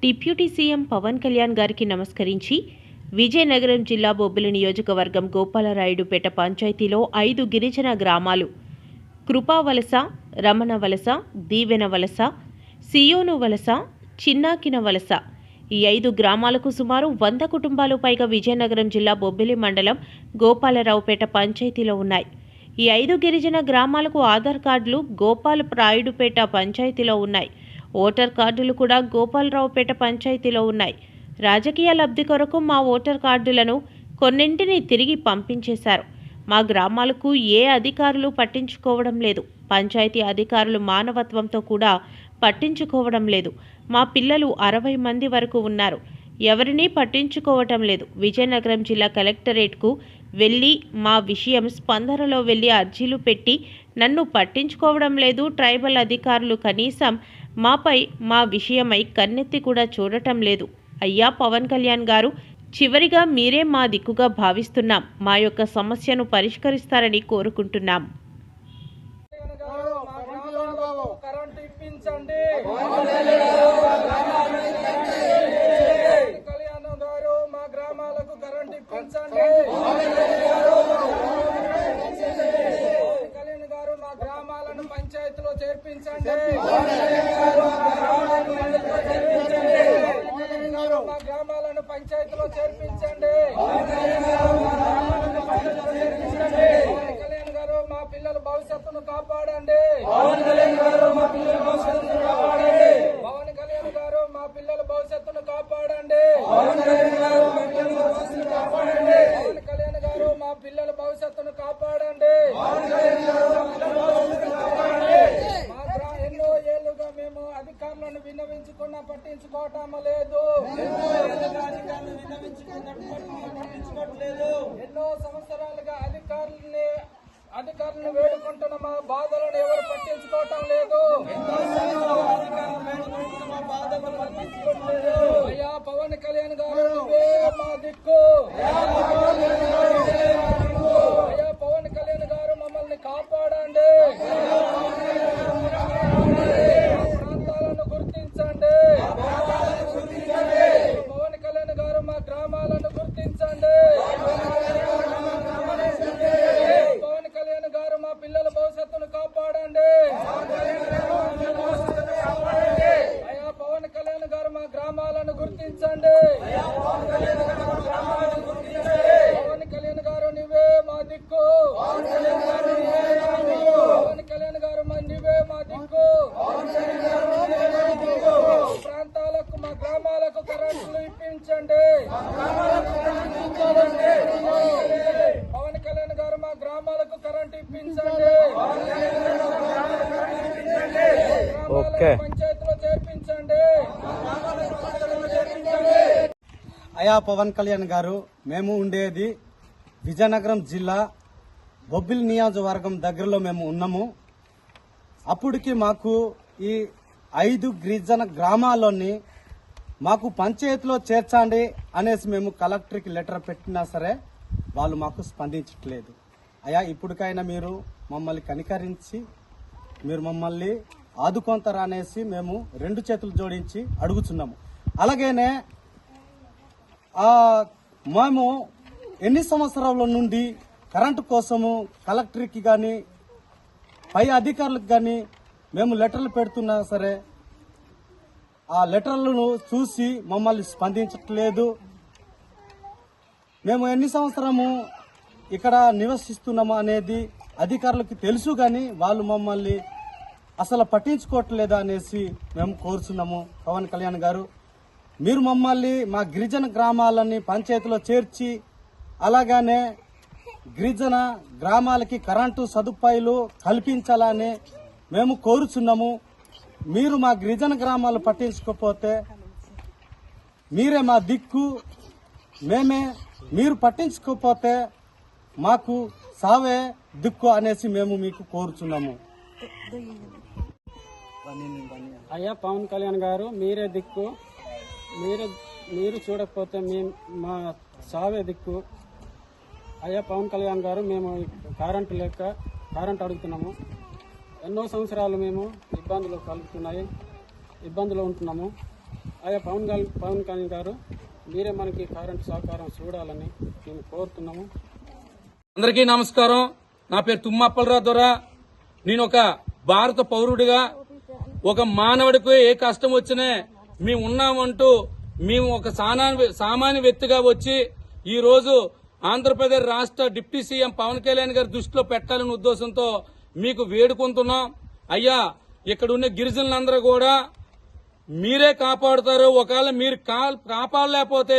Deputy CM Pawan Kalyan గారికి నమస్కరించి విజయనగరం జిల్లా బొబ్బిలి నియోజకవర్గం గోపాలరాయుడుపేట పంచాయతీలో 5 గిరిజన గ్రామాలు కృపావలస, రమణవలస, దీవెనవలస, సియోను వలస, చిన్నాకిన వలస ఈ 5 గ్రామాలకు సుమారు 100 కుటుంబాలు పైగా విజయనగరం జిల్లా బొబ్బిలి మండలం గోపాలరావుపేట పంచాయతీలో ఉన్నాయి. ఈ 5 గిరిజన గ్రామాలకు ఆధార్ కార్డులు గోపాలరాయుడుపేట పంచాయతీలో ఉన్నాయి. ఓటర్ కార్డులు కూడా గోపాలరావుపేట పంచాయతీలో ఉన్నాయి. రాజకీయ లబ్ధి కొరకు మా ఓటర్ కార్డులను కొన్నింటిని తిరిగి పంపించేశారు. మా గ్రామాలకు ఏ అధికారులు పట్టించుకోవడం లేదు. పంచాయతీ అధికారులు మానవత్వంతో కూడా పట్టించుకోవడం లేదు. మా పిల్లలు 60 మంది వరకు ఉన్నారు. ఎవరినీ పట్టించుకోవటం లేదు. విజయనగరం జిల్లా కలెక్టరేట్కు వెళ్ళి మా విషయం స్పందనలో వెళ్ళి అర్జీలు పెట్టి నన్ను పట్టించుకోవడం లేదు. ట్రైబల్ అధికారులు కనీసం మాపై మా విషయమై కన్నెత్తి కూడా చూడటం లేదు. అయ్యా పవన్ కళ్యాణ్ గారు, చివరిగా మీరే మా దిక్కుగా భావిస్తున్నాం. మా యొక్క సమస్యను పరిష్కరిస్తారని కోరుకుంటున్నాం. పంచాయతీలో చేర్పించండి. మా గ్రామాలను పంచాయతీలో చేర్పించండి. కళ్యాణ్ గారు, మా పిల్లల భవిష్యత్తును కాపాడండి. పవన్ కళ్యాణ్ గారు, మా పిల్లల భవిష్యత్తును కాపాడండి. పవన్ కళ్యాణ్ గారు, మా పిల్లల భవిష్యత్తును కాపాడండి. పవన్ కళ్యాణ్ గారు, మా పిల్లల భవిష్యత్తును కాపాడండి. పవన్ కళ్యాణ్ గారు, మా పిల్లల భవిష్యత్తును కాపాడండి. పవన్ కళ్యాణ్ గారు, మా పిల్లల భవిష్యత్తును కాపాడండి. ఎన్నో ఏళ్లుగా మేము అధికారులను విన్నవించుకున్నా పట్టించుకోవటం లేదు. ఎన్నో సంవత్సరాలుగా అధికారులను వేడుకుంటున్న మా బాధలను ఎవరు పట్టించుకోవటం లేదు. అయ్యా పవన్ కళ్యాణ్ గారు, నువ్వే మా దిక్కు. అయ్యా పవన్ కళ్యాణ్ గారు, మమ్మల్ని కాపాడండి. ప్రాంతాలను గుర్తించండి. పవన్ కళ్యాణ్ గారు, మా గ్రామాలను గుర్తించండి. పవన్ కళ్యాణ్ గారు, మా పిల్లల భవిష్యత్తును కాపాడండి. అయ్యా పవన్ కళ్యాణ్ గారు, మా గ్రామాలను గుర్తించండి. పవన్ కళ్యాణ్ గారు, నువ్వే మా దిక్కు. పవన్ కళ్యాణ్ గారు, నువ్వే మా దిక్కు. ప్రాంతాలకు, మా గ్రామాలకు కరెంట్లు ఇప్పించండి. పవన్ కళ్యాణ్ గారు, మా గ్రామాలకు కరెంట్ ఇప్పించండి. పంచాయతీలో చేర్పించండి. అయా పవన్ కళ్యాణ్ గారు, మేము ఉండేది విజయనగరం జిల్లా బొబ్బిలి నియోజకవర్గం దగ్గరలో మేము ఉన్నాము. అప్పటికి మాకు ఈ 5 గిరిజన గ్రామాల్లోని మాకు పంచాయతీలో చేర్చండి అనేసి మేము కలెక్టర్కి లెటర్ పెట్టినా సరే వాళ్ళు మాకు స్పందించట్లేదు. అయ్యా ఇప్పటికైనా మీరు మమ్మల్ని కనికరించి మీరు మమ్మల్ని ఆదుకొంటారా అనేసి మేము 2 చేతులు జోడించి అడుగుతున్నాము. అలాగేనే మేము ఎన్ని సంవత్సరాల నుండి కరెంటు కోసము కలెక్టర్కి కానీ పై అధికారులకు కానీ మేము లెటర్లు పెడుతున్నా సరే ఆ లెటర్లను చూసి మమ్మల్ని స్పందించట్లేదు. మేము ఎన్ని సంవత్సరము ఇక్కడ నివసిస్తున్నాము అనేది అధికారులకు తెలుసు కానీ వాళ్ళు మమ్మల్ని అసలు పట్టించుకోవట్లేదు అనేసి మేము కోరుచున్నాము. పవన్ కళ్యాణ్ గారు, మీరు మమ్మల్ని మా గిరిజన గ్రామాలని పంచాయతీలో చేర్చి అలాగానే గిరిజన గ్రామాలకి కరెంటు సదుపాయాలు కల్పించాలని మేము కోరుచున్నాము. మీరు మా గిరిజన గ్రామాలు పట్టించుకోకపోతే మీరే మా దిక్కు. మీరు పట్టించుకోకపోతే మాకు సావే దిక్కు అనేసి మేము మీకు కోరుచున్నాము. అయ్యా పవన్ కళ్యాణ్ గారు, మీరే దిక్కు. మీరు చూడకపోతే మా సావే దిక్కు. అయ్యా పవన్ కళ్యాణ్ గారు, మేము కరెంటు లేక కరెంటు అడుగుతున్నాము. ఎన్నో సంవత్సరాలు మేము ఇబ్బందులు ఉంటున్నాము. అయ్యా పవన్ కళ్యాణ్ గారు మీరే మనకి కరెంటు సహకారం చూడాలని మేము కోరుతున్నాము. అందరికీ నమస్కారం. నా పేరు తుమ్మప్పలరావు దొర. నేను ఒక భారత పౌరుడిగా ఒక మానవుడికి ఏ కష్టం వచ్చినా మేము ఉన్నామంటూ మేము ఒక సామాన్య వ్యక్తిగా వచ్చి ఈ రోజు ఆంధ్రప్రదేశ్ రాష్ట్ర డిప్యూటీ సీఎం పవన్ కళ్యాణ్ గారి దృష్టిలో పెట్టాలనే ఉద్దేశంతో మీకు వేడుకుంటున్నాం. అయ్యా, ఇక్కడ ఉన్న గిరిజనులందరూ కూడా మీరే కాపాడుతారు. ఒకవేళ మీరు కాపాడలేకపోతే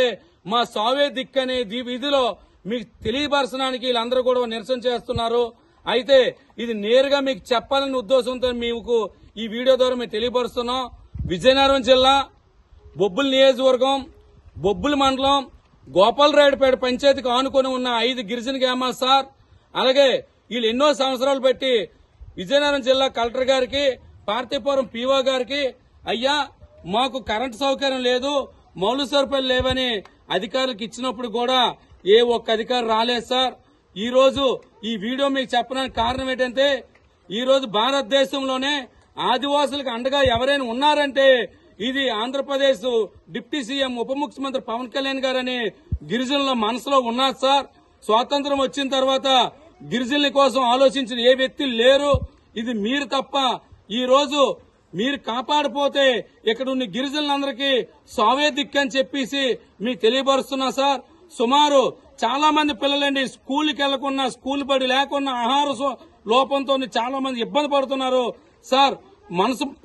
మా సావే దిక్కనే విధిలో మీకు తెలియపరచడానికి వీళ్ళందరూ కూడా నిరసన చేస్తున్నారు. అయితే ఇది నేరుగా మీకు చెప్పాలనే ఉద్దేశంతో మీకు ఈ వీడియో ద్వారా మేము తెలియపరుస్తున్నాం. విజయనగరం జిల్లా బొబ్బుల నియోజకవర్గం, బొబ్బుల మండలం, గోపాలరాయుడుపేట పంచాయతీకి ఆనుకొని ఉన్న 5 గిరిజన గ్రామాలు సార్. అలాగే వీళ్ళు ఎన్నో సంవత్సరాలు బట్టి విజయనగరం జిల్లా కలెక్టర్ గారికి, పార్తీపురం పీఓ గారికి అయ్యా మాకు కరెంటు సౌకర్యం లేదు, మౌలిక సదుపాయాలు లేవని అధికారులకు ఇచ్చినప్పుడు కూడా ఏ ఒక్క అధికారి రాలేదు సార్. ఈ రోజు ఈ వీడియో మీకు చెప్పడానికి కారణం ఏంటంటే ఈ రోజు భారతదేశంలోనే ఆదివాసులకు అండగా ఎవరైనా ఉన్నారంటే ఇది ఆంధ్రప్రదేశ్ డిప్యూటీ సీఎం ఉప ముఖ్యమంత్రి పవన్ కళ్యాణ్ గారని గిరిజనుల మనసులో ఉన్నారు సార్. స్వాతంత్రం వచ్చిన తర్వాత గిరిజనుల కోసం ఆలోచించిన ఏ వ్యక్తి లేరు. ఇది మీరు తప్ప. ఈ రోజు మీరు కాపాడిపోతే ఇక్కడ ఉన్న గిరిజనులందరికీ సావే దిక్కని చెప్పేసి మీకు తెలియపరుస్తున్నా సార్. సుమారు చాలా మంది పిల్లలండి స్కూల్కి వెళ్లకుండా, స్కూల్ బడి లేకుండా, ఆహార లోపంతో చాలా మంది ఇబ్బంది పడుతున్నారు సార్.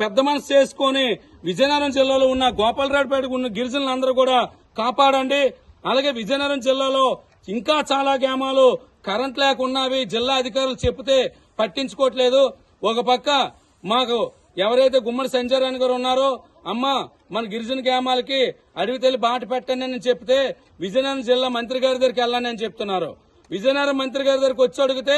పెద్ద మనసు చేసుకుని విజయనగరం జిల్లాలో ఉన్న గోపాలరాయుడుపేటకు ఉన్న గిరిజనులందరూ కూడా కాపాడండి. అలాగే విజయనగరం జిల్లాలో ఇంకా చాలా గ్రామాలు కరెంట్ లేకున్నవి. జిల్లా అధికారులు చెప్తే పట్టించుకోవట్లేదు. ఒక పక్క మాకు ఎవరైతే గుమ్మడి సంజయరాణి గారు ఉన్నారో, అమ్మ మన గిరిజన గ్రామాలకి అడవి తల్లి బాట పెట్టండి అని చెప్తే విజయనగరం జిల్లా మంత్రి గారి దగ్గరికి వెళ్ళాలని అని చెప్తున్నారు. విజయనగరం మంత్రి గారి దగ్గరికి వచ్చి అడిగితే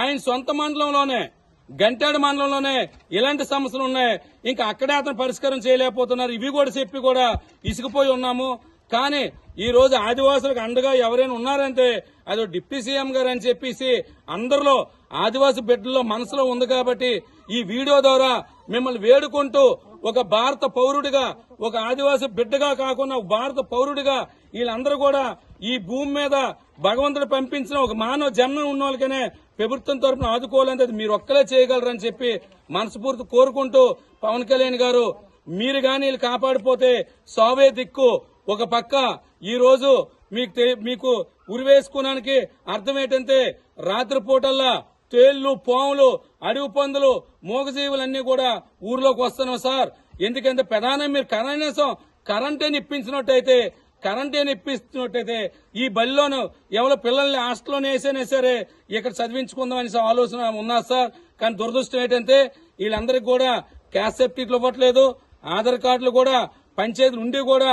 ఆయన సొంత మండలంలోనే, గంటాడు మండలంలోనే ఇలాంటి సమస్యలు ఉన్నాయి, ఇంకా అక్కడే అతను పరిష్కారం చేయలేకపోతున్నారు. ఇవి కూడా చెప్పి కూడా ఇసుకుపోయి ఉన్నాము. కానీ ఈ రోజు ఆదివాసులకు అండగా ఎవరైనా ఉన్నారంటే అదో డిప్యూటీ సీఎం గారు అని చెప్పేసి అందరిలో ఆదివాసి బిడ్డల్లో మనసులో ఉంది. కాబట్టి ఈ వీడియో ద్వారా మిమ్మల్ని వేడుకుంటూ ఒక భారత పౌరుడిగా, ఒక ఆదివాసి బిడ్డగా కాకుండా ఒక భారత పౌరుడిగా వీళ్ళందరూ కూడా ఈ భూమి మీద భగవంతుడు పంపించిన ఒక మానవ జన్మ ఉన్న వాళ్ళకనే ప్రభుత్వం తరఫున ఆదుకోవాలంటే మీరు ఒక్కలే చేయగలరని చెప్పి మనస్ఫూర్తి కోరుకుంటూ, పవన్ కళ్యాణ్ గారు మీరు గాని వీళ్ళు కాపాడిపోతే సావే దిక్కు. ఒక పక్క ఈ రోజు మీకు ఉరివేసుకోవడానికి అర్థం ఏంటంటే రాత్రిపూటల్లా తేళ్లు, పాములు, అడవి పందులు, మూగజీవులన్నీ కూడా ఊర్లోకి వస్తున్నాం సార్. ఎందుకంటే ప్రధానం మీరు కనీసం కరెంటేని ఇప్పిస్తున్నట్టయితే ఈ బలిలోను ఎవరో పిల్లల్ని హాస్టల్లోనే వేసేనే సరే ఇక్కడ చదివించుకుందాం అనే ఆలోచన ఉన్నారు సార్. కానీ దురదృష్టం ఏంటంటే వీళ్ళందరికీ కూడా క్యాస్ట్ సర్టిఫికెట్లు ఇవ్వట్లేదు. ఆధార్ కార్డులు కూడా పంచాయతీలు ఉండి కూడా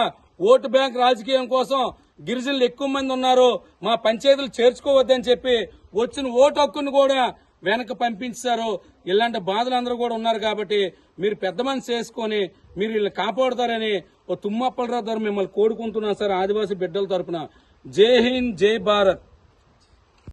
ఓటు బ్యాంక్ రాజకీయం కోసం గిరిజనులు ఎక్కువ మంది ఉన్నారు, మా పంచాయతీలు చేర్చుకోవద్దని చెప్పి వచ్చిన ఓటు హక్కును కూడా వెనక పంపించారు. ఇలాంటి బాధలు అందరూ కూడా ఉన్నారు. కాబట్టి మీరు పెద్ద మనసు చేసుకుని మీరు వీళ్ళు కాపాడుతారని ఓ తుమ్మప్పలరావు గారు మిమ్మల్ని కోరుకుంటున్నాను సార్. ఆదివాసీ బిడ్డల తరపున జై హింద్, జై భారత్.